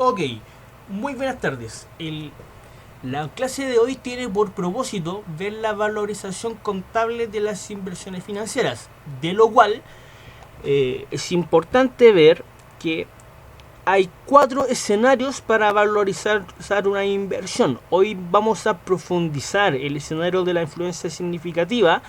Ok, muy buenas tardes. La clase de hoy tiene por propósito ver la valorización contable de las inversiones financieras, de lo cual es importante ver que hay 4 escenarios para valorizar una inversión. Hoy vamos a profundizar el escenario de la influencia significativa,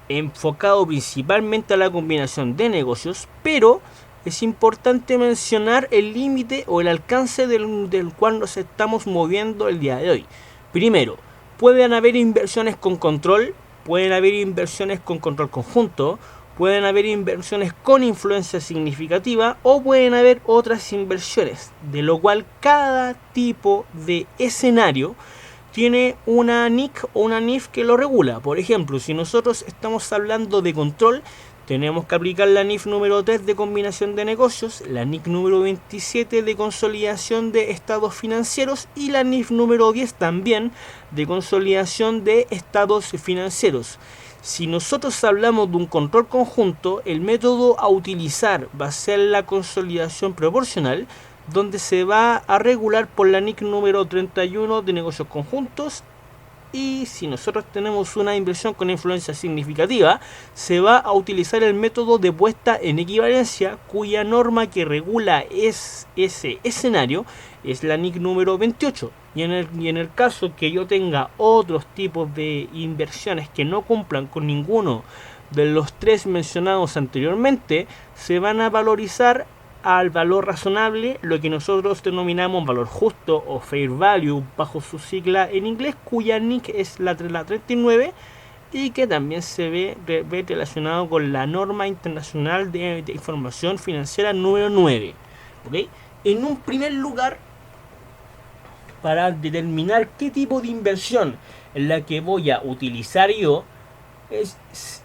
enfocado principalmente a la combinación de negocios, pero es importante mencionar el límite o el alcance del cual nos estamos moviendo el día de hoy. Primero, pueden haber inversiones con control, pueden haber inversiones con control conjunto, pueden haber inversiones con influencia significativa o pueden haber otras inversiones, de lo cual cada tipo de escenario tiene una NIC o una NIF que lo regula. Por ejemplo, si nosotros estamos hablando de control, tenemos que aplicar la NIF número 3 de combinación de negocios, la NIC número 27 de consolidación de estados financieros y la NIF número 10 también de consolidación de estados financieros. Si nosotros hablamos de un control conjunto, el método a utilizar va a ser la consolidación proporcional, donde se va a regular por la NIC número 31 de negocios conjuntos. Y si nosotros tenemos una inversión con influencia significativa, se va a utilizar el método de puesta en equivalencia, cuya norma que regula ese escenario es la NIC número 28. Y en el caso que yo tenga otros tipos de inversiones que no cumplan con ninguno de los 3 mencionados anteriormente, se van a valorizar al valor razonable, lo que nosotros denominamos valor justo o fair value bajo su sigla en inglés, cuya NIC es la 39 y que también se ve relacionado con la norma internacional de información financiera número 9. ¿Okay? En un primer lugar, para determinar qué tipo de inversión en la que voy a utilizar yo,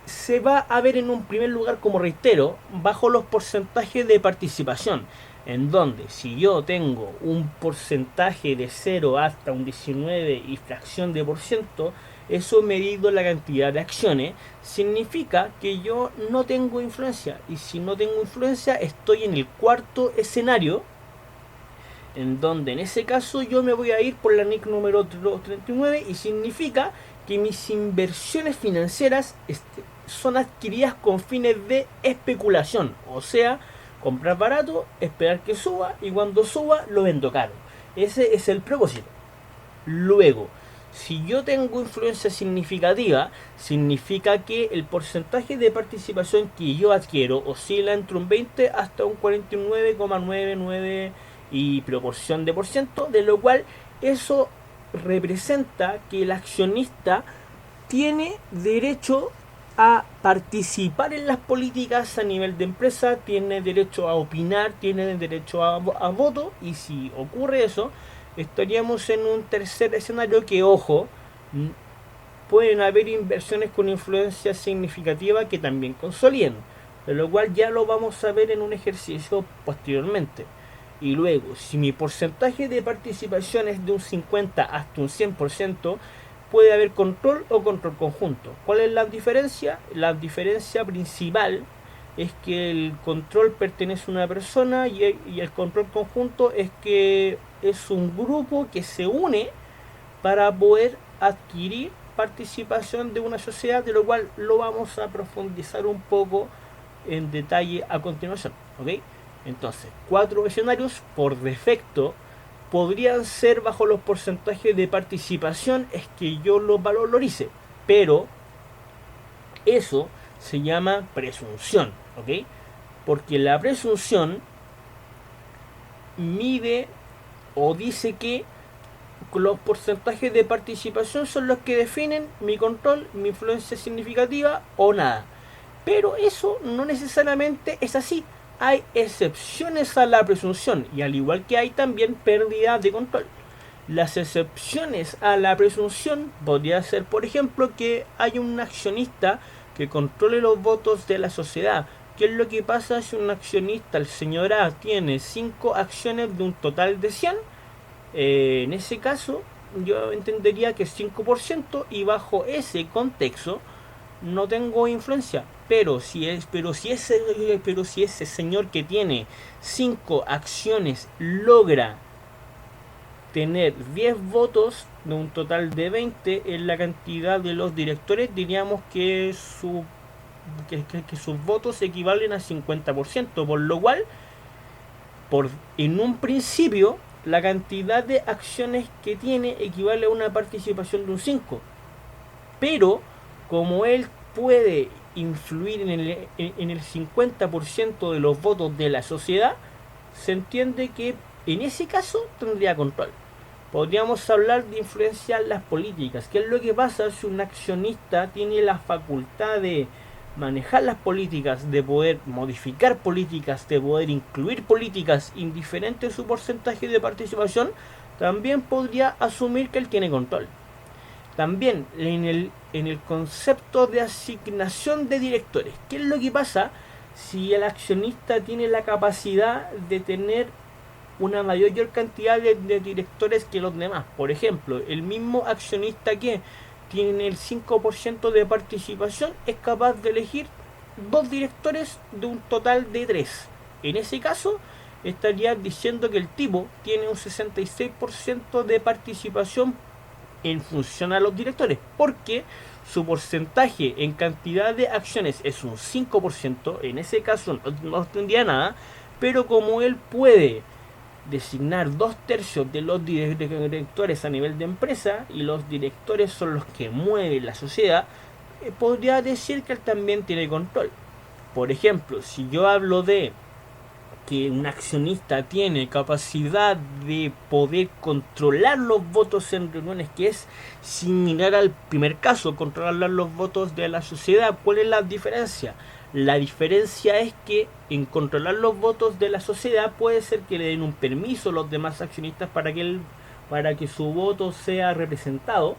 se va a ver en un primer lugar, como reitero, bajo los porcentajes de participación, en donde si yo tengo un porcentaje de 0 hasta un 19 y fracción de por ciento, eso medido la cantidad de acciones, significa que yo no tengo influencia, y si no tengo influencia estoy en el cuarto escenario, en donde en ese caso yo me voy a ir por la NIC número 39 y significa que mis inversiones financieras son adquiridas con fines de especulación, o sea, comprar barato, esperar que suba y cuando suba lo vendo caro. Ese es el propósito. Luego, si yo tengo influencia significativa, significa que el porcentaje de participación que yo adquiero oscila entre un 20 hasta un 49,99 y proporción de por ciento, de lo cual eso representa que el accionista tiene derecho a participar en las políticas a nivel de empresa, tiene derecho a opinar, tiene derecho a voto, y si ocurre eso, estaríamos en un tercer escenario que, ojo, pueden haber inversiones con influencia significativa que también consoliden, de lo cual ya lo vamos a ver en un ejercicio posteriormente. Y luego, si mi porcentaje de participación es de un 50 hasta un 100%, puede haber control o control conjunto. ¿Cuál es la diferencia? La diferencia principal es que el control pertenece a una persona y el control conjunto es que es un grupo que se une para poder adquirir participación de una sociedad, de lo cual lo vamos a profundizar un poco en detalle a continuación. ¿Ok? Entonces, 4 escenarios por defecto podrían ser bajo los porcentajes de participación es que yo lo valorice, pero eso se llama presunción, ¿ok? Porque la presunción mide o dice que los porcentajes de participación son los que definen mi control, mi influencia significativa o nada. Pero eso no necesariamente es así. Hay excepciones a la presunción y al igual que hay también pérdida de control. Las excepciones a la presunción podría ser, por ejemplo, que hay un accionista que controle los votos de la sociedad. ¿Qué es lo que pasa si un accionista, el señor A, tiene 5 acciones de un total de 100? En ese caso, yo entendería que es 5% y bajo ese contexto no tengo influencia. Pero si ese señor que tiene 5 acciones logra tener 10 votos de un total de 20 en la cantidad de los directores, diríamos que sus votos equivalen a 50%, por lo cual, en un principio, la cantidad de acciones que tiene equivale a una participación de un 5. Pero, como él puede influir en el 50% de los votos de la sociedad, se entiende que en ese caso tendría control. Podríamos hablar de influenciar las políticas. ¿Qué es lo que pasa si un accionista tiene la facultad de manejar las políticas, de poder modificar políticas, de poder incluir políticas, indiferente de su porcentaje de participación? También podría asumir que él tiene control. También en el concepto de asignación de directores, ¿qué es lo que pasa si el accionista tiene la capacidad de tener una mayor cantidad de directores que los demás? Por ejemplo, el mismo accionista que tiene el 5% de participación es capaz de elegir 2 directores de un total de 3. En ese caso, estaría diciendo que el tipo tiene un 66% de participación en función a los directores, porque su porcentaje en cantidad de acciones es un 5%. En ese caso no tendría nada, pero como él puede designar 2/3 de los directores a nivel de empresa, y los directores son los que mueven la sociedad, podría decir que él también tiene control. Por ejemplo, si yo hablo de que un accionista tiene capacidad de poder controlar los votos en reuniones, que es similar al primer caso, controlar los votos de la sociedad, ¿cuál es la diferencia? La diferencia es que en controlar los votos de la sociedad puede ser que le den un permiso a los demás accionistas para que su voto sea representado.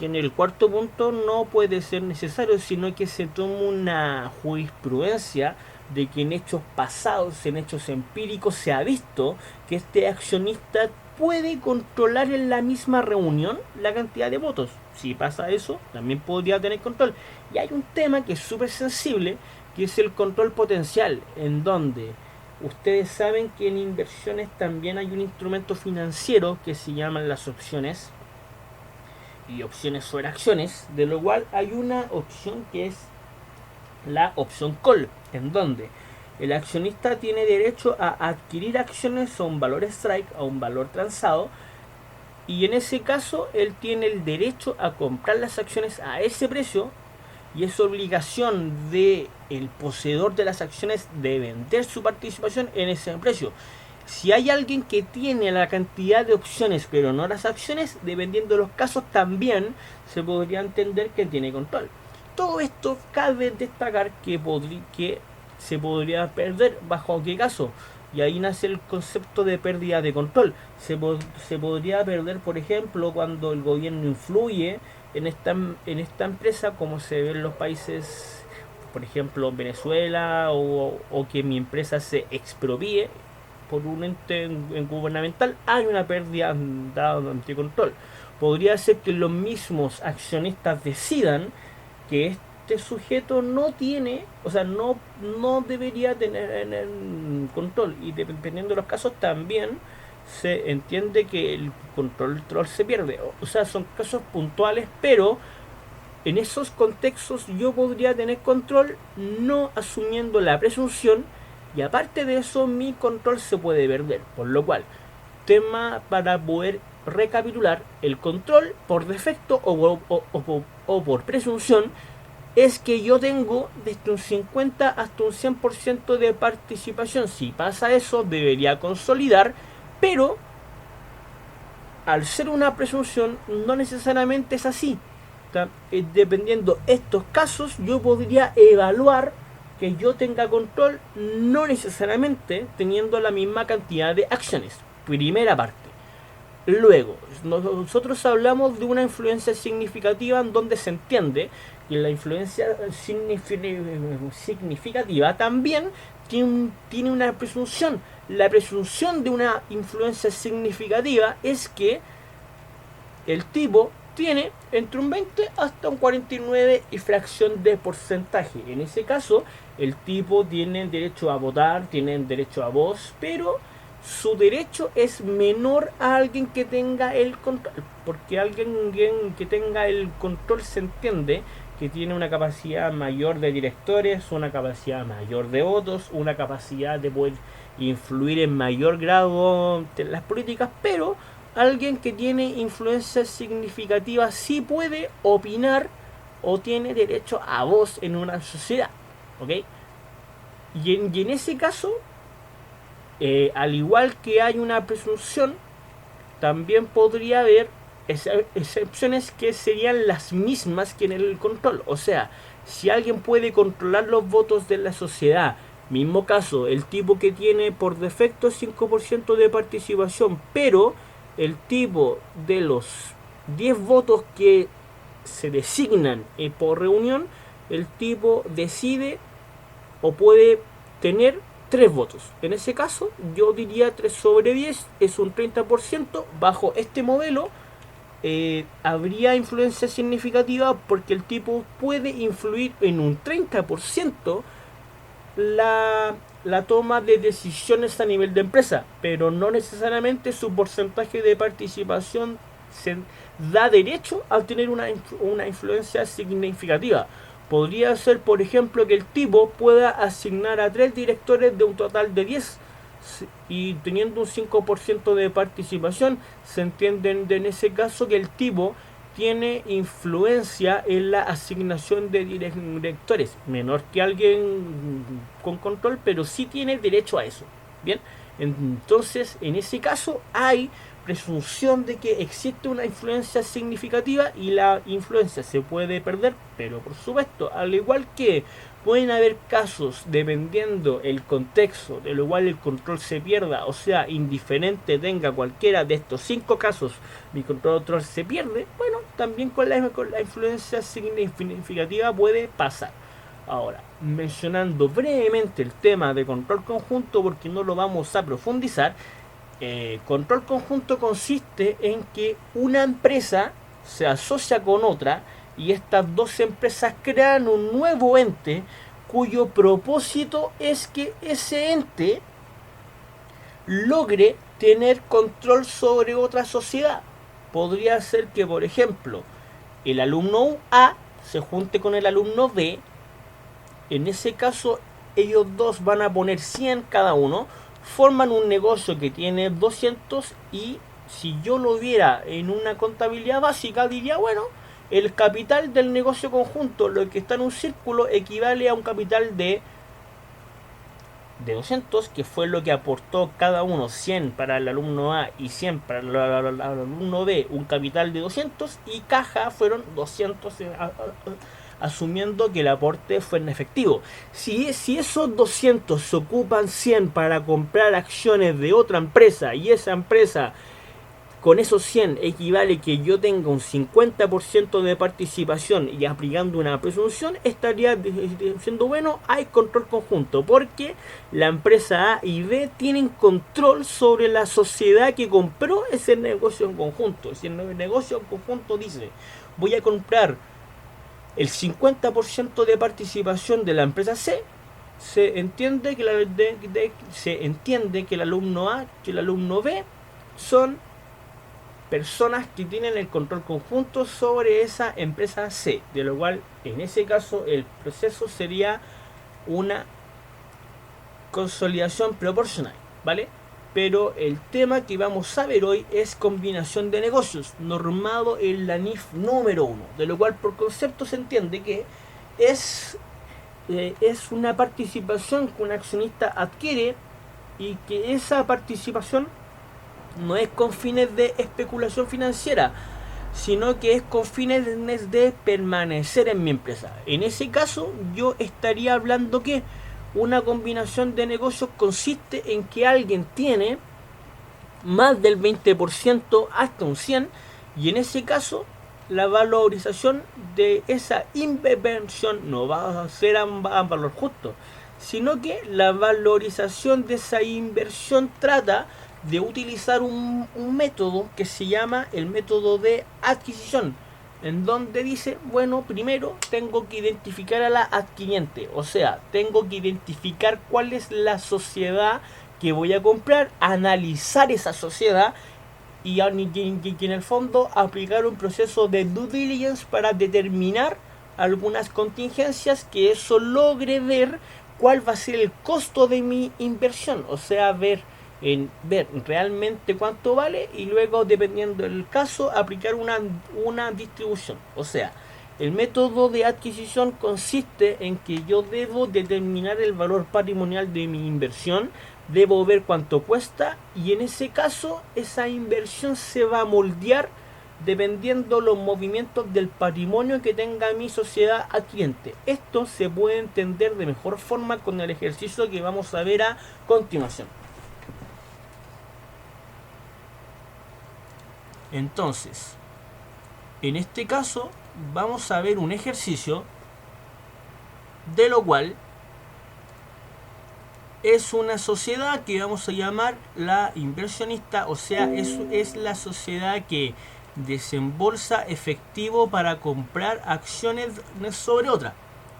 Y en el cuarto punto no puede ser necesario, sino que se toma una jurisprudencia de que en hechos pasados, en hechos empíricos, se ha visto que este accionista puede controlar en la misma reunión la cantidad de votos. Si pasa eso, también podría tener control. Y hay un tema que es súper sensible, que es el control potencial, en donde ustedes saben que en inversiones también hay un instrumento financiero que se llaman las opciones, y opciones sobre acciones, de lo cual hay una opción que es la opción call, en donde el accionista tiene derecho a adquirir acciones a un valor strike, a un valor transado, y en ese caso él tiene el derecho a comprar las acciones a ese precio, y es obligación de el poseedor de las acciones de vender su participación en ese precio. Si hay alguien que tiene la cantidad de opciones pero no las acciones, dependiendo de los casos, también se podría entender que tiene control. Todo esto cabe destacar que se podría perder. ¿Bajo qué caso? Y ahí nace el concepto de pérdida de control. Se podría perder, por ejemplo, cuando el gobierno influye en esta empresa, como se ve en los países, por ejemplo, Venezuela, o que mi empresa se expropie por un ente gubernamental. Hay una pérdida de control. Podría ser que los mismos accionistas decidan que este sujeto no tiene, o sea, no debería tener control, y dependiendo de los casos también se entiende que el control se pierde. O sea, son casos puntuales, pero en esos contextos yo podría tener control no asumiendo la presunción, y aparte de eso mi control se puede perder. Por lo cual, tema para poder recapitular: el control por defecto o por presunción es que yo tengo desde un 50 hasta un 100% de participación. Si pasa eso, debería consolidar, pero al ser una presunción no necesariamente es así. Dependiendo de estos casos, yo podría evaluar que yo tenga control, no necesariamente teniendo la misma cantidad de acciones. Primera parte. Luego, nosotros hablamos de una influencia significativa, en donde se entiende que la influencia significativa también tiene una presunción. La presunción de una influencia significativa es que el tipo tiene entre un 20 hasta un 49 y fracción de porcentaje. En ese caso, el tipo tiene derecho a votar, tiene derecho a voz, pero su derecho es menor a alguien que tenga el control, porque alguien que tenga el control se entiende que tiene una capacidad mayor de directores, una capacidad mayor de votos, una capacidad de poder influir en mayor grado en las políticas, pero alguien que tiene influencia significativa sí puede opinar o tiene derecho a voz en una sociedad, ¿ok? Y en ese caso, al igual que hay una presunción, también podría haber excepciones que serían las mismas que en el control. O sea, si alguien puede controlar los votos de la sociedad, mismo caso, el tipo que tiene por defecto 5% de participación, pero el tipo de los 10 votos que se designan por reunión, el tipo decide o puede tener 3 votos. En ese caso, yo diría 3 sobre 10 es un 30%. Bajo este modelo, habría influencia significativa porque el tipo puede influir en un 30% la toma de decisiones a nivel de empresa, pero no necesariamente su porcentaje de participación se da derecho a tener una influencia significativa. Podría ser, por ejemplo, que el tipo pueda asignar a 3 directores de un total de 10 y teniendo un 5% de participación, se entiende en ese caso que el tipo tiene influencia en la asignación de directores, menor que alguien con control, pero sí tiene derecho a eso. Bien, entonces en ese caso hay presunción de que existe una influencia significativa y la influencia se puede perder, pero por supuesto, al igual que pueden haber casos dependiendo el contexto, de lo cual el control se pierda, o sea, indiferente tenga cualquiera de estos 5 casos, mi control se pierde, bueno, también con la influencia significativa puede pasar. Ahora, mencionando brevemente el tema de control conjunto, porque no lo vamos a profundizar, control conjunto consiste en que una empresa se asocia con otra y estas dos empresas crean un nuevo ente cuyo propósito es que ese ente logre tener control sobre otra sociedad. Podría ser que, por ejemplo, el alumno A se junte con el alumno B. En ese caso, ellos dos van a poner 100 cada uno, forman un negocio que tiene 200 y si yo lo viera en una contabilidad básica, diría, bueno, el capital del negocio conjunto, lo que está en un círculo, equivale a un capital de 200, que fue lo que aportó cada uno, 100 para el alumno A y 100 para el alumno B, un capital de 200, y caja fueron 200, asumiendo que el aporte fue en efectivo. Si esos 200 se ocupan 100 para comprar acciones de otra empresa y esa empresa con esos 100 equivale que yo tenga un 50% de participación y aplicando una presunción, estaría diciendo, bueno, hay control conjunto, porque la empresa A y B tienen control sobre la sociedad que compró ese negocio en conjunto. Si el negocio en conjunto dice, voy a comprar el 50% de participación de la empresa C, se entiende que el alumno A y el alumno B son personas que tienen el control conjunto sobre esa empresa C, de lo cual en ese caso el proceso sería una consolidación proporcional, ¿vale? Pero el tema que vamos a ver hoy es combinación de negocios, normado en la NIF número 1, de lo cual por concepto se entiende que es una participación que un accionista adquiere y que esa participación no es con fines de especulación financiera, sino que es con fines de permanecer en mi empresa. En ese caso, yo estaría hablando que una combinación de negocios consiste en que alguien tiene más del 20% hasta un 100%, y en ese caso la valorización de esa inversión no va a ser a valor justo, sino que la valorización de esa inversión trata de utilizar un método que se llama el método de adquisición. en donde dice, bueno, primero tengo que identificar a la adquiriente, o sea, tengo que identificar cuál es la sociedad que voy a comprar, analizar esa sociedad y en el fondo aplicar un proceso de due diligence para determinar algunas contingencias, que eso logre ver cuál va a ser el costo de mi inversión, o sea, ver realmente cuánto vale y luego, dependiendo del caso, aplicar una distribución. O sea, el método de adquisición consiste en que yo debo determinar el valor patrimonial de mi inversión, debo ver cuánto cuesta y en ese caso esa inversión se va a moldear dependiendo los movimientos del patrimonio que tenga mi sociedad adquiriente. Esto se puede entender de mejor forma con el ejercicio que vamos a ver a continuación. Entonces, en este caso vamos a ver un ejercicio de lo cual es una sociedad que vamos a llamar la inversionista, o sea, es la sociedad que desembolsa efectivo para comprar acciones sobre otra.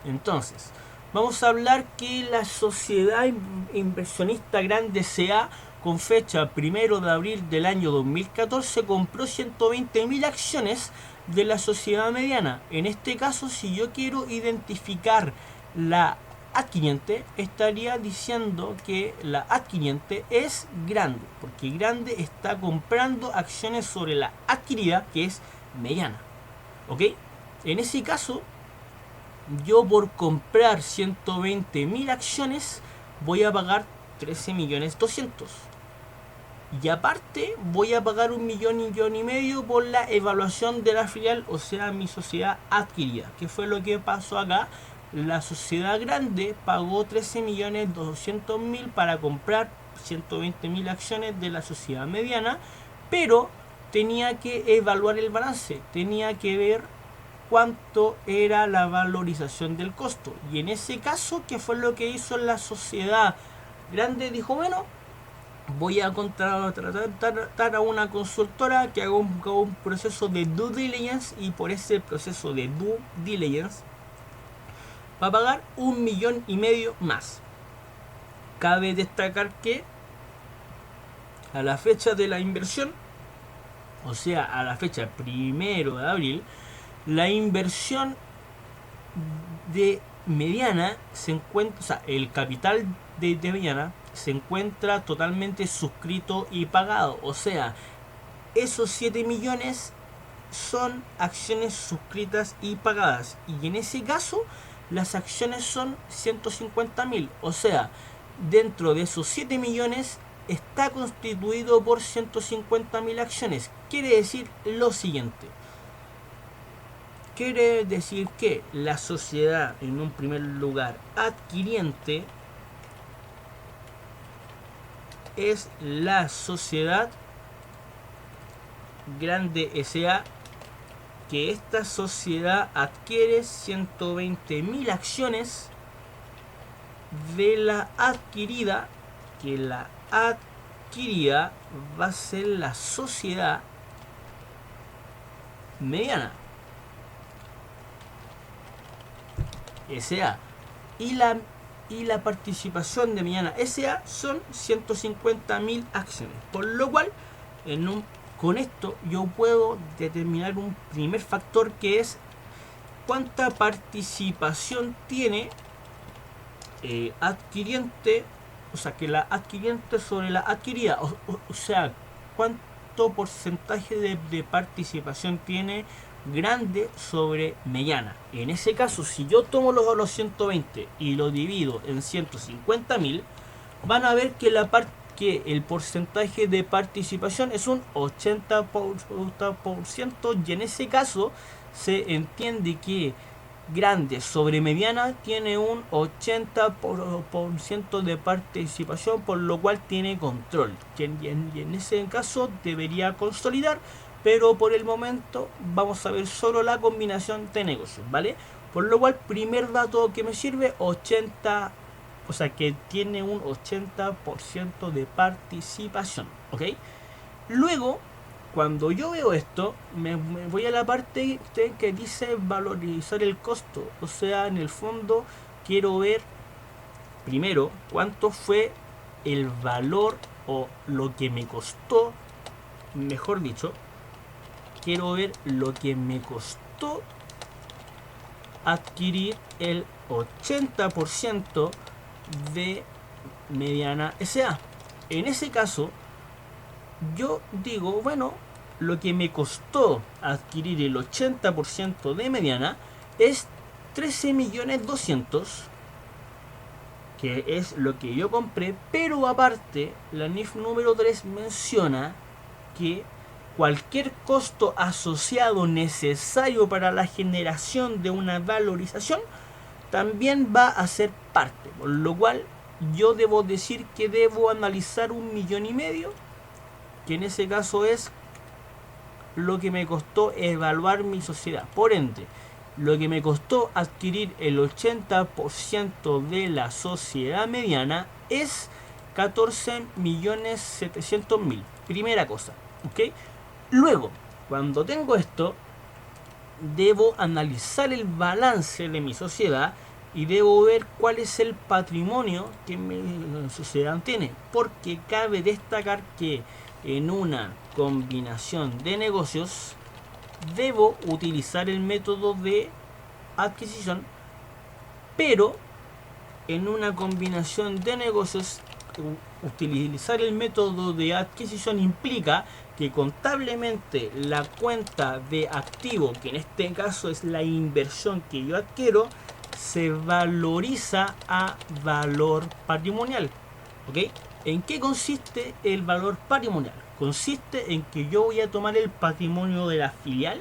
Entonces, vamos a hablar que la sociedad inversionista grande SA, con fecha 1 de abril del año 2014, compró 120.000 acciones de la sociedad mediana. En este caso, si yo quiero identificar la adquiriente, estaría diciendo que la adquiriente es grande, porque grande está comprando acciones sobre la adquirida, que es mediana. ¿Ok? En ese caso, yo por comprar 120.000 acciones voy a pagar 13.200.000. Y aparte voy a pagar 1,5 millones por la evaluación de la filial, o sea, mi sociedad adquirida. ¿Qué fue lo que pasó acá? La sociedad grande pagó 13.200.000 para comprar 120.000 acciones de la sociedad mediana, pero tenía que evaluar el balance, tenía que ver cuánto era la valorización del costo. Y en ese caso, ¿qué fue lo que hizo la sociedad grande? Dijo, bueno, voy a contratar a una consultora que haga un proceso de due diligence, y por ese proceso de due diligence va a pagar 1,5 millones más. Cabe destacar que a la fecha de la inversión, o sea, a la fecha 1 de abril, la inversión de mediana se encuentra, o sea, el capital de mediana se encuentra totalmente suscrito y pagado. O sea, esos 7 millones son acciones suscritas y pagadas. Y en ese caso, las acciones son 150.000. O sea, dentro de esos 7 millones está constituido por 150.000 acciones. Quiere decir lo siguiente. Quiere decir que la sociedad, en un primer lugar, adquiriente, es la sociedad grande SA, que esta sociedad adquiere 120.000 acciones de la adquirida, que la adquirida va a ser la sociedad mediana SA, y la participación de mediana SA son 150.000 acciones, por lo cual con esto yo puedo determinar un primer factor, que es cuánta participación tiene adquiriente, o sea, que la adquiriente sobre la adquirida, o sea, cuánto porcentaje de participación tiene grande sobre mediana. En ese caso, si yo tomo los 120 y lo divido en 150.000, van a ver que que el porcentaje de participación es un 80%, y en ese caso se entiende que grande sobre mediana tiene un 80% de participación, por lo cual tiene control, y en ese caso debería consolidar, pero por el momento vamos a ver solo la combinación de negocios, ¿vale? Por lo cual, primer dato que me sirve, 80, o sea, que tiene un 80% de participación, ¿ok? Luego cuando yo veo esto, me voy a la parte que dice valorizar el costo. O sea, en el fondo quiero ver primero cuánto fue el valor o lo que me costó, mejor dicho, quiero ver lo que me costó adquirir el 80% de Mediana SA. En ese caso, yo digo, bueno, lo que me costó adquirir el 80% de Mediana es 13.200.000, que es lo que yo compré, pero aparte la NIF número 3 menciona que cualquier costo asociado necesario para la generación de una valorización también va a ser parte, por lo cual yo debo decir que debo analizar 1,5 millones, que en ese caso es lo que me costó evaluar mi sociedad. Por ende, lo que me costó adquirir el 80% de la sociedad mediana es 14.700.000. Primera cosa, ¿ok? Luego, cuando tengo esto, debo analizar el balance de mi sociedad y debo ver cuál es el patrimonio que mi sociedad tiene. Porque cabe destacar que en una combinación de negocios debo utilizar el método de adquisición, pero en una combinación de negocios utilizar el método de adquisición implica que contablemente la cuenta de activo, que en este caso es la inversión que yo adquiero, se valoriza a valor patrimonial. ¿Ok? ¿En qué consiste el valor patrimonial? Consiste en que yo voy a tomar el patrimonio de la filial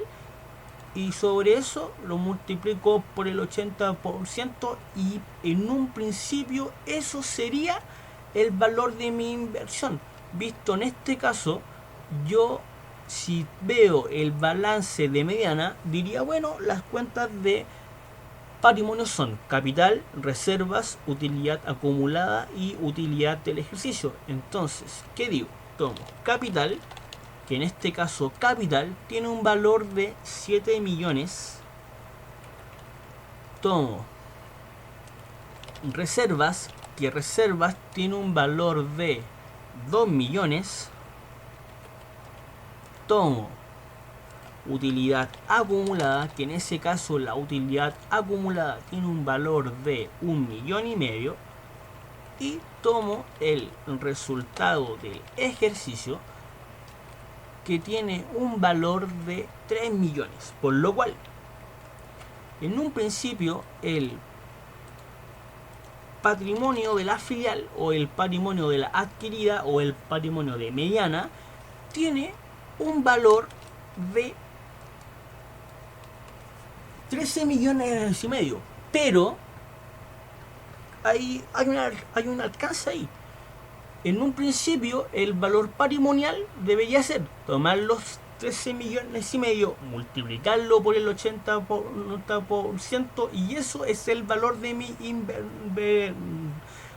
y sobre eso lo multiplico por el 80% y en un principio eso sería el valor de mi inversión. Visto en este caso, yo si veo el balance de mediana, diría, bueno, las cuentas de patrimonio son capital, reservas, utilidad acumulada y utilidad del ejercicio. Entonces, ¿qué digo? Tomo capital, que en este caso capital tiene un valor de 7 millones. Tomo reservas, que reservas tiene un valor de 2 millones. Tomo utilidad acumulada, que en ese caso la utilidad acumulada tiene un valor de 1,5 millones. Y tomo el resultado del ejercicio, que tiene un valor de 3 millones. Por lo cual, en un principio, el patrimonio de la filial o el patrimonio de la adquirida o el patrimonio de mediana tiene un valor de 13 millones y medio. Pero hay un alcance ahí. En un principio, el valor patrimonial debería ser tomar los 13 millones y medio, multiplicarlo por el 80% y eso es el valor de mi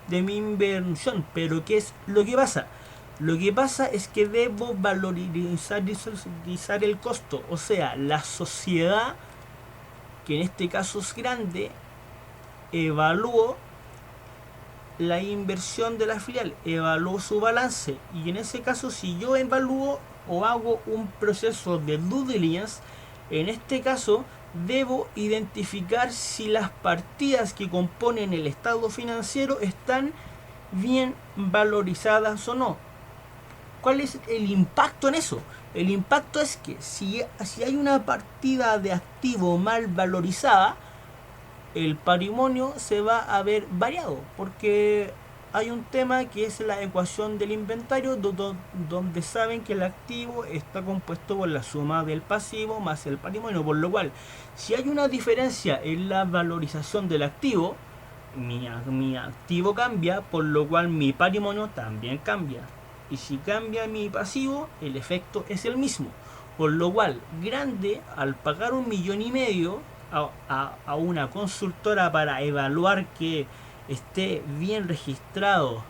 inversión. Pero ¿qué es lo que pasa? Lo que pasa es que debo valorizar el costo, o sea, la sociedad, que en este caso es grande, evalúo la inversión de la filial, evalúo su balance y en ese caso si yo evalúo o hago un proceso de due diligence, en este caso debo identificar si las partidas que componen el estado financiero están bien valorizadas o no. ¿Cuál es el impacto en eso? El impacto es que si hay una partida de activo mal valorizada, el patrimonio se va a ver variado, porque hay un tema que es la ecuación del inventario, donde saben que el activo está compuesto por la suma del pasivo más el patrimonio, por lo cual si hay una diferencia en la valorización del activo, mi activo cambia, por lo cual mi patrimonio también cambia, y si cambia mi pasivo, el efecto es el mismo, por lo cual grande, al pagar 1,5 millones a una consultora para evaluar que esté bien registrado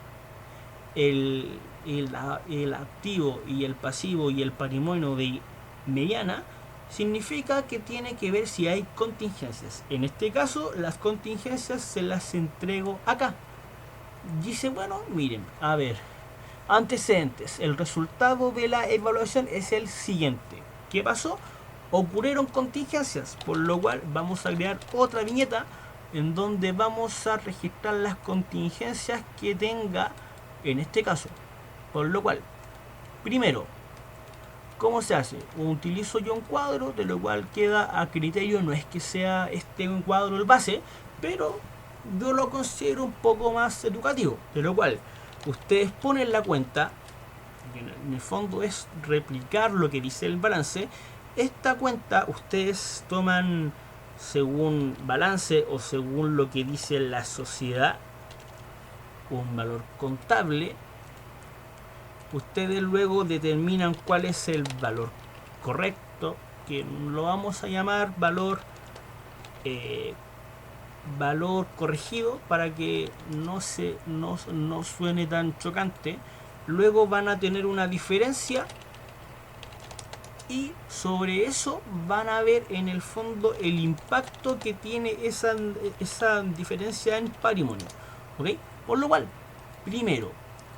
el activo y el pasivo y el patrimonio de mediana, significa que tiene que ver si hay contingencias. En este caso, las contingencias se las entrego acá. Dice, bueno, miren, a ver, antecedentes. El resultado de la evaluación es el siguiente. ¿Qué pasó? Ocurrieron contingencias, por lo cual vamos a crear otra viñeta en donde vamos a registrar las contingencias que tenga en este caso. Por lo cual, primero, ¿cómo se hace? Utilizo yo un cuadro, de lo cual queda a criterio, no es que sea un cuadro el base, pero yo lo considero un poco más educativo, de lo cual ustedes ponen la cuenta, en el fondo es replicar lo que dice el balance. Esta cuenta ustedes toman según balance o según lo que dice la sociedad, un valor contable. Ustedes luego determinan cuál es el valor correcto, que lo vamos a llamar valor corregido para que no suene tan chocante. Luego van a tener una diferencia y sobre eso van a ver en el fondo el impacto que tiene esa diferencia en patrimonio. ¿Ok? Por lo cual, primero,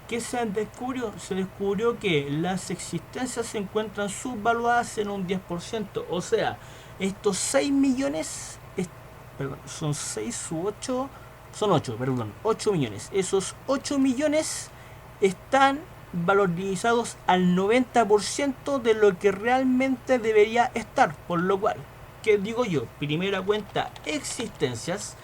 ¿qué se descubrió? Se descubrió que las existencias se encuentran subvaluadas en un 10%. O sea, estos 6 millones, son 6 u 8, son 8, perdón, 8 millones. Esos 8 millones están valorizados al 90% de lo que realmente debería estar. Por lo cual, ¿qué digo yo? Primera cuenta, existencias.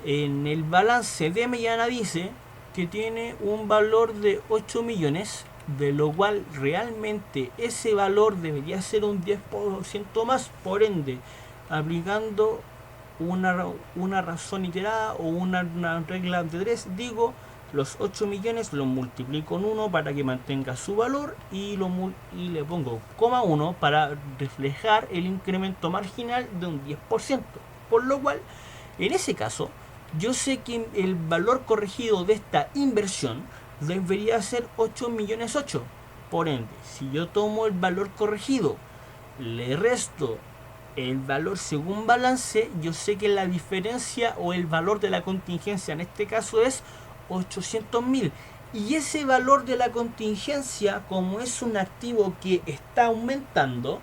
En el balance de mediana dice que tiene un valor de 8 millones, de lo cual realmente ese valor debería ser un 10% más. Por ende, aplicando una razón iterada o una regla de 3, digo, los 8 millones los multiplico en 1 para que mantenga su valor y le pongo 1 para reflejar el incremento marginal de un 10%. Por lo cual, en ese caso, yo sé que el valor corregido de esta inversión debería ser 8 millones 8. Por ende, si yo tomo el valor corregido, le resto el valor según balance, yo sé que la diferencia o el valor de la contingencia en este caso es 800.000. Y ese valor de la contingencia, como es un activo que está aumentando,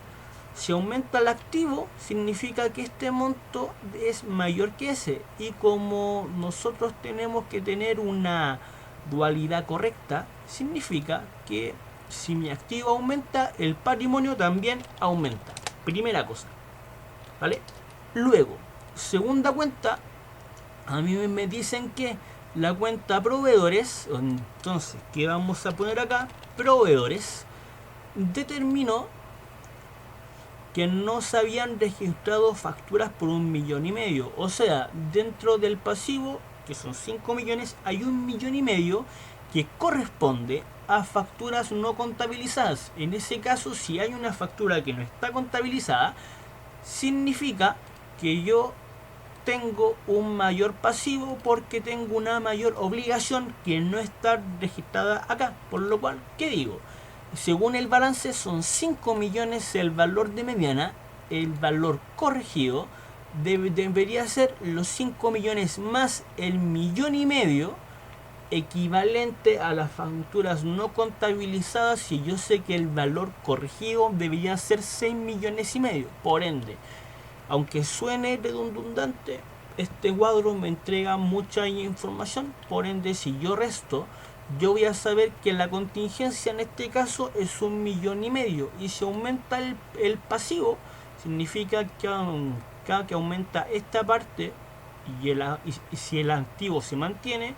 si aumenta el activo, significa que este monto es mayor que ese. Y como nosotros tenemos que tener una dualidad correcta, significa que si mi activo aumenta, el patrimonio también aumenta. Primera cosa, ¿vale? Luego, segunda cuenta, a mí me dicen que la cuenta proveedores, entonces, ¿qué vamos a poner acá? Proveedores, determinó que no se habían registrado facturas por 1,5 millones. O sea, dentro del pasivo, que son 5 millones, hay 1,5 millones que corresponde a facturas no contabilizadas. En ese caso, si hay una factura que no está contabilizada, significa que yo tengo un mayor pasivo porque tengo una mayor obligación que no está registrada acá. Por lo cual, ¿qué digo? Según el balance son 5 millones el valor de mediana, el valor corregido debería ser los 5 millones más el 1,5 millones, equivalente a las facturas no contabilizadas, y yo sé que el valor corregido debería ser 6,5 millones. Por ende, aunque suene redundante, este cuadro me entrega mucha información. Por ende, si yo resto, yo voy a saber que la contingencia en este caso es 1,5 millones. Y si aumenta el pasivo, significa que aumenta esta parte. Y si el activo se mantiene,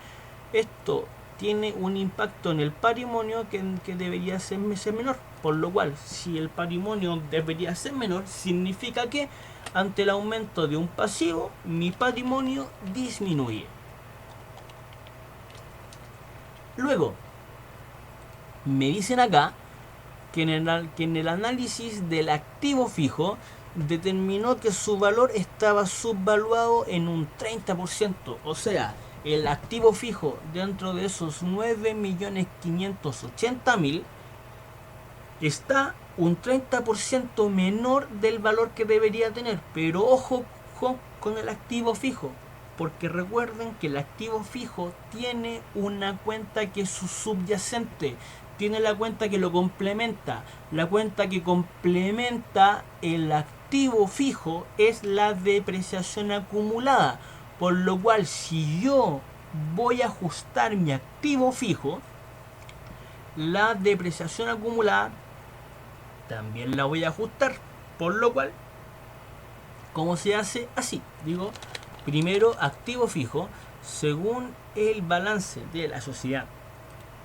esto tiene un impacto en el patrimonio que debería ser menor. Por lo cual, si el patrimonio debería ser menor, significa que ante el aumento de un pasivo, mi patrimonio disminuye. Luego, me dicen acá que en el análisis del activo fijo determinó que su valor estaba subvaluado en un 30%. O sea, el activo fijo dentro de esos 9.580.000 está un 30% menor del valor que debería tener. Pero ojo con el activo fijo, porque recuerden que el activo fijo tiene una cuenta que es su subyacente, tiene la cuenta que lo complementa. La cuenta que complementa el activo fijo es la depreciación acumulada, por lo cual si yo voy a ajustar mi activo fijo, la depreciación acumulada también la voy a ajustar, por lo cual, ¿cómo se hace? Así, digo, primero activo fijo, según el balance de la sociedad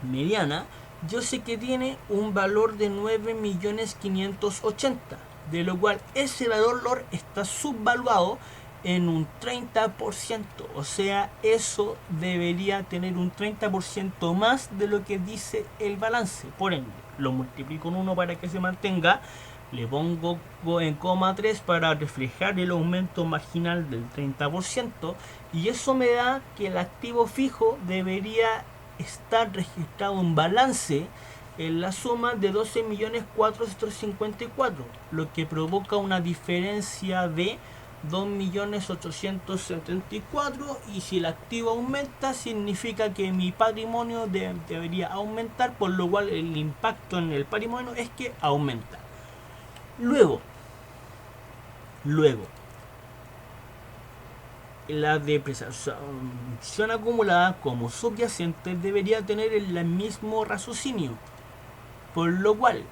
mediana, yo sé que tiene un valor de 9.580.000, de lo cual ese valor está subvaluado en un 30%, o sea, eso debería tener un 30% más de lo que dice el balance. Por ende, lo multiplico en 1 para que se mantenga, le pongo en coma 3 para reflejar el aumento marginal del 30%, y eso me da que el activo fijo debería estar registrado en balance en la suma de 12.454.000, lo que provoca una diferencia de 2.874.000, y si el activo aumenta significa que mi patrimonio debería aumentar, por lo cual el impacto en el patrimonio es que aumenta. Luego la depreciación acumulada como subyacente debería tener el mismo raciocinio, por lo cual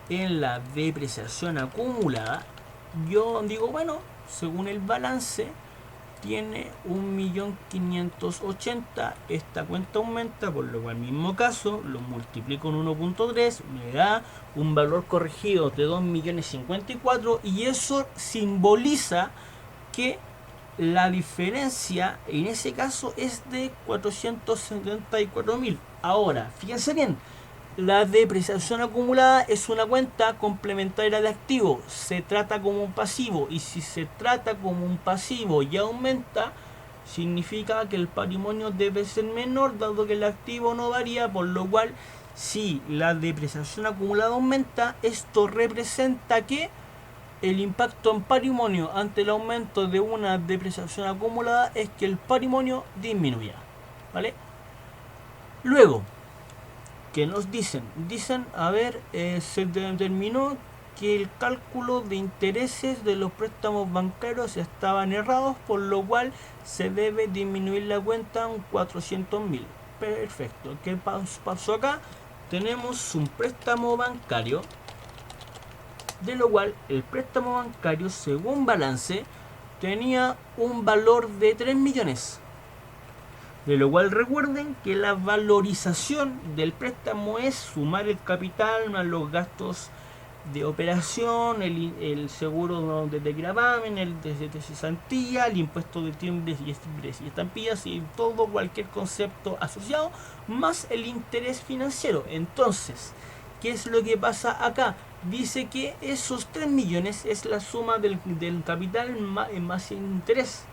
en la depreciación acumulada yo digo, bueno, según el balance tiene 1.580.000, esta cuenta aumenta, por lo cual mismo caso lo multiplico en 1.3, me da un valor corregido de 2.054.000, y eso simboliza que la diferencia en ese caso es de 474.000. Ahora, fíjense bien, la depreciación acumulada es una cuenta complementaria de activo, se trata como un pasivo, y si se trata como un pasivo y aumenta, significa que el patrimonio debe ser menor, dado que el activo no varía, por lo cual si la depreciación acumulada aumenta, esto representa que el impacto en patrimonio ante el aumento de una depreciación acumulada es que el patrimonio disminuya, ¿vale? Luego, ¿qué nos dicen? Dicen, a ver, se determinó que el cálculo de intereses de los préstamos bancarios estaban errados, por lo cual se debe disminuir la cuenta en 400.000. Perfecto. ¿Qué pasó acá? Tenemos un préstamo bancario, de lo cual el préstamo bancario, según balance, tenía un valor de 3 millones. De lo cual recuerden que la valorización del préstamo es sumar el capital más los gastos de operación, el seguro de gravamen, el de cesantía, el impuesto de timbres y estampillas y todo cualquier concepto asociado, más el interés financiero. Entonces, ¿qué es lo que pasa acá? Dice que esos 3 millones es la suma del capital más interés,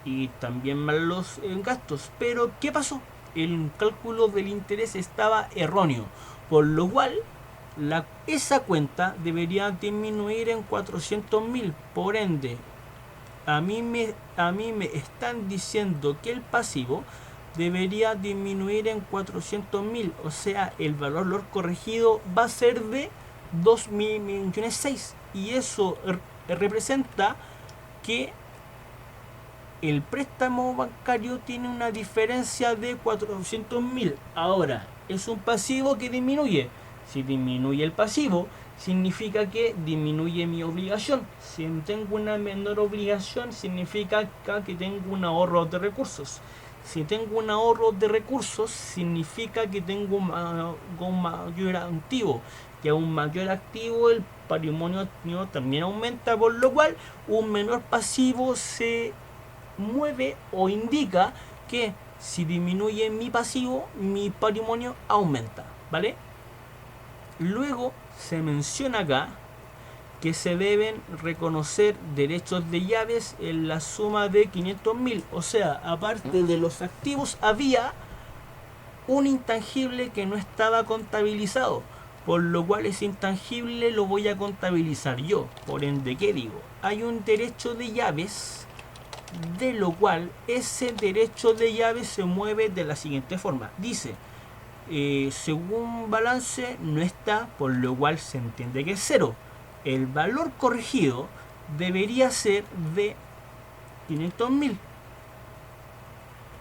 y también más los gastos. Pero ¿qué pasó? El cálculo del interés estaba erróneo, por lo cual esa cuenta debería disminuir en 400.000. Por ende, a mí me están diciendo que el pasivo debería disminuir en 400.000, o sea, el valor corregido va a ser de 2.600.000, y eso representa que el préstamo bancario tiene una diferencia de 400.000. Ahora, es un pasivo que disminuye. Si disminuye el pasivo, significa que disminuye mi obligación. Si tengo una menor obligación, significa que tengo un ahorro de recursos. Si tengo un ahorro de recursos, significa que tengo un mayor activo. Que a un mayor activo, el patrimonio también aumenta, por lo cual un menor pasivo se mueve o indica que si disminuye mi pasivo, mi patrimonio aumenta, ¿vale? Luego se menciona acá que se deben reconocer derechos de llaves en la suma de 500.000. O sea, aparte de los activos, había un intangible que no estaba contabilizado, por lo cual ese intangible lo voy a contabilizar yo. Por ende, ¿qué digo? Hay un derecho de llaves, de lo cual ese derecho de llaves se mueve de la siguiente forma. Dice, según balance no está, por lo cual se entiende que es cero. El valor corregido debería ser de 500.000.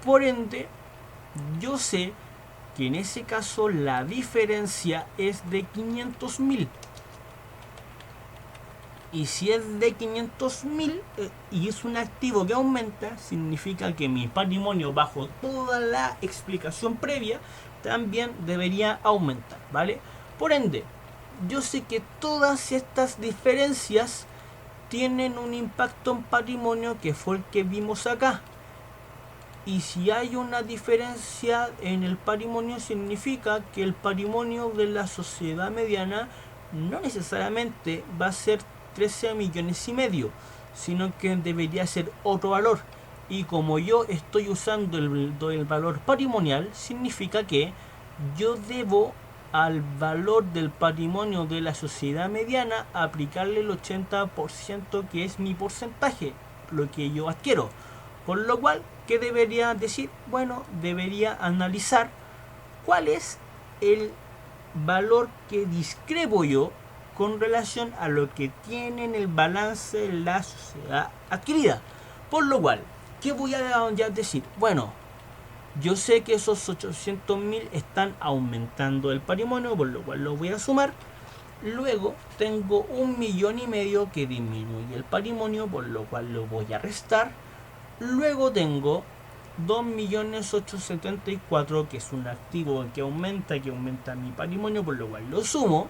Por ende, yo sé que en ese caso la diferencia es de 500.000. Y si es de 500.000 y es un activo que aumenta, significa que mi patrimonio, bajo toda la explicación previa, también debería aumentar, ¿vale? Por ende, yo sé que todas estas diferencias tienen un impacto en patrimonio, que fue el que vimos acá. Y si hay una diferencia en el patrimonio, significa que el patrimonio de la sociedad mediana no necesariamente va a ser 13 millones y medio, sino que debería ser otro valor. Y como yo estoy usando el valor patrimonial, significa que yo debo al valor del patrimonio de la sociedad mediana aplicarle el 80%, que es mi porcentaje, lo que yo adquiero. Por lo cual, ¿qué debería decir? Bueno, debería analizar cuál es el valor que discrepo yo con relación a lo que tiene en el balance de la sociedad adquirida. Por lo cual, ¿qué voy a decir? Bueno, yo sé que esos 800.000 están aumentando el patrimonio, por lo cual lo voy a sumar. Luego tengo 1,5 millones que disminuye el patrimonio, por lo cual lo voy a restar. Luego tengo 2.874.000, que es un activo que aumenta mi patrimonio, por lo cual lo sumo.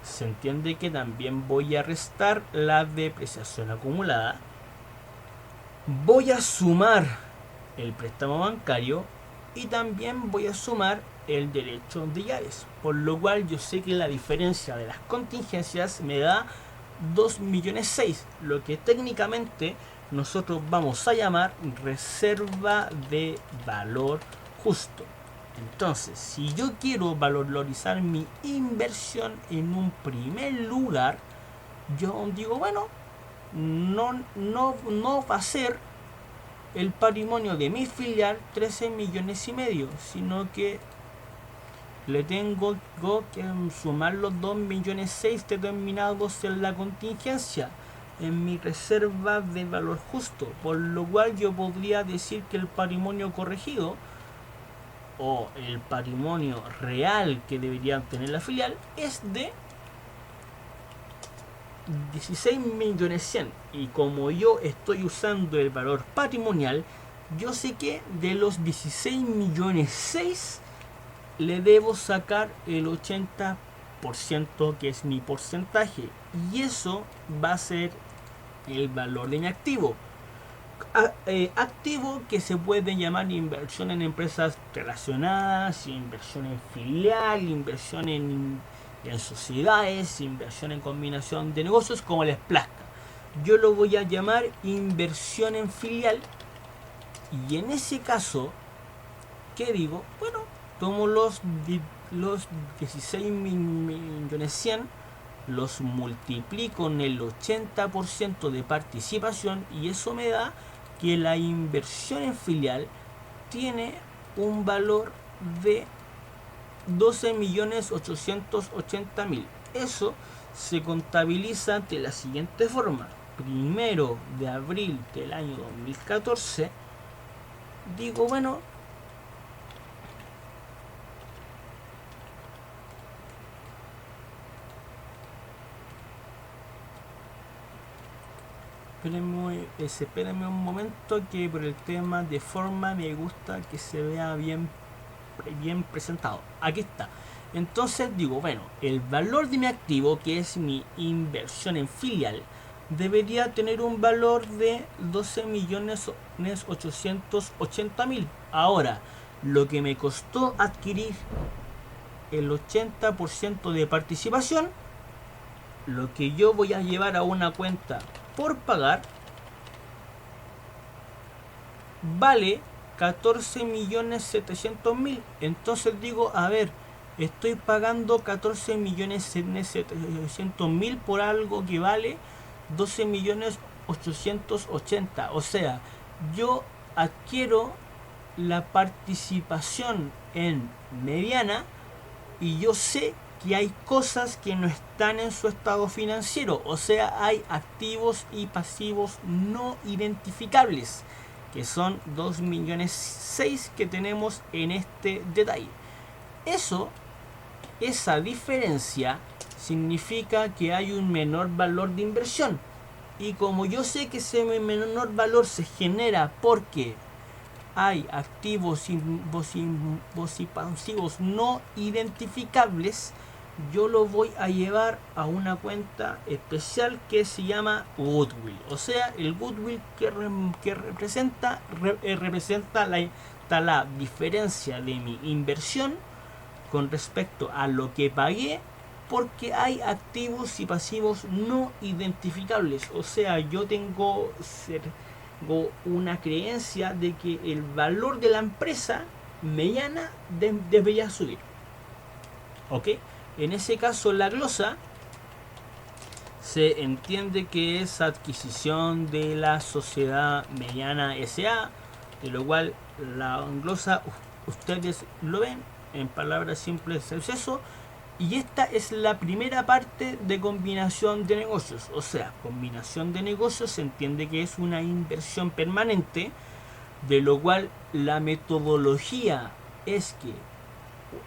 Se entiende que también voy a restar la depreciación acumulada. Voy a sumar el préstamo bancario y también voy a sumar el derecho de llaves, por lo cual yo sé que la diferencia de las contingencias me da 2,6 millones, lo que técnicamente nosotros vamos a llamar reserva de valor justo. Entonces, si yo quiero valorizar mi inversión en un primer lugar, yo digo, bueno, no va a ser el patrimonio de mi filial 13 millones y medio, sino que le tengo que sumar los 2,6 millones determinados en la contingencia, en mi reserva de valor justo, por lo cual yo podría decir que el patrimonio corregido o el patrimonio real que debería tener la filial es de 16 millones 100. Y como yo estoy usando el valor patrimonial, yo sé que de los 16 millones 6 le debo sacar el 80%, que es mi porcentaje, y eso va a ser el valor de mi activo. Activo que se puede llamar inversión en empresas relacionadas, inversión en filial, inversión en sociedades, inversión en combinación de negocios, como les plazca. Yo lo voy a llamar inversión en filial, y en ese caso, ¿qué digo? Bueno, tomo los 16 millones 100, los multiplico en el 80% de participación, y eso me da que la inversión en filial tiene un valor de 12.880.000. Eso se contabiliza de la siguiente forma: 1 de abril del año 2014, digo, bueno, espérenme un momento, que por el tema de forma me gusta que se vea bien presentado. Aquí está. Entonces digo, bueno, el valor de mi activo, que es mi inversión en filial, debería tener un valor de 12.880.000. Ahora, lo que me costó adquirir el 80% de participación, lo que yo voy a llevar a una cuenta por pagar vale 14.700.000. Entonces digo, a ver, estoy pagando 14.700.000 por algo que vale 12.880.000. O sea, yo adquiero la participación en Mediana y yo sé que hay cosas que no están en su estado financiero. O sea, hay activos y pasivos no identificables, que son 2.600.000 que tenemos en este detalle. Esa diferencia significa que hay un menor valor de inversión. Y como yo sé que ese menor valor se genera porque hay activos y pasivos no identificables, yo lo voy a llevar a una cuenta especial que se llama Goodwill. O sea, el Goodwill que representa la diferencia de mi inversión con respecto a lo que pagué, porque hay activos y pasivos no identificables. O sea, yo tengo una creencia de que el valor de la empresa mediana debería subir. ¿Ok? En ese caso, la glosa se entiende que es adquisición de la sociedad mediana SA, de lo cual la glosa, ustedes lo ven, en palabras simples es eso. Y esta es la primera parte de combinación de negocios. O sea, combinación de negocios se entiende que es una inversión permanente, de lo cual la metodología es que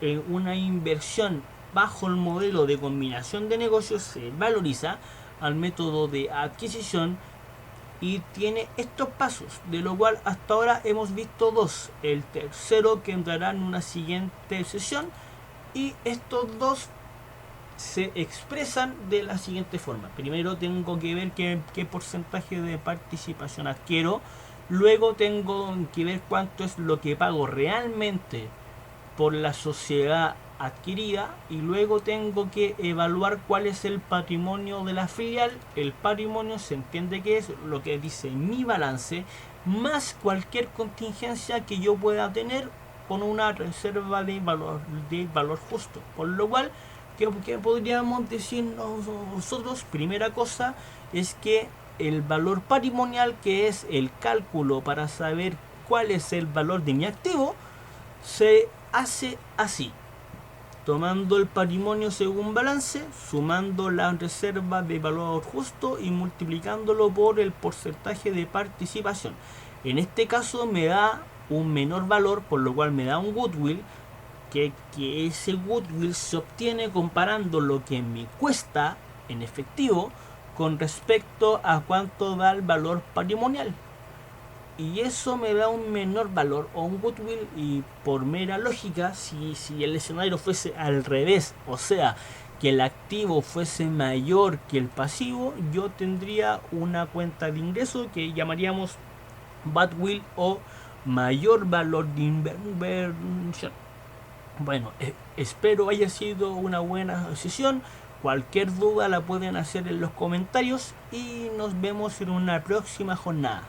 en una inversión bajo el modelo de combinación de negocios se valoriza al método de adquisición y tiene estos pasos, de lo cual hasta ahora hemos visto dos. El tercero que entrará en una siguiente sesión. Y estos dos se expresan de la siguiente forma. Primero tengo que ver qué porcentaje de participación adquiero. Luego tengo que ver cuánto es lo que pago realmente por la sociedad adquirida. Y luego tengo que evaluar cuál es el patrimonio de la filial. El patrimonio se entiende que es lo que dice mi balance, más cualquier contingencia que yo pueda tener con una reserva de valor justo. Por lo cual, ¿qué podríamos decir nosotros? Primera cosa es que el valor patrimonial, que es el cálculo para saber cuál es el valor de mi activo, se hace así: tomando el patrimonio según balance, sumando la reserva de valor justo y multiplicándolo por el porcentaje de participación. En este caso me da un menor valor, por lo cual me da un goodwill, que ese goodwill se obtiene comparando lo que me cuesta en efectivo con respecto a cuánto da el valor patrimonial. Y eso me da un menor valor o un goodwill. Y por mera lógica, si el escenario fuese al revés, o sea, que el activo fuese mayor que el pasivo, yo tendría una cuenta de ingreso que llamaríamos badwill o mayor valor de inversión. Bueno, espero haya sido una buena sesión. Cualquier duda la pueden hacer en los comentarios y nos vemos en una próxima jornada.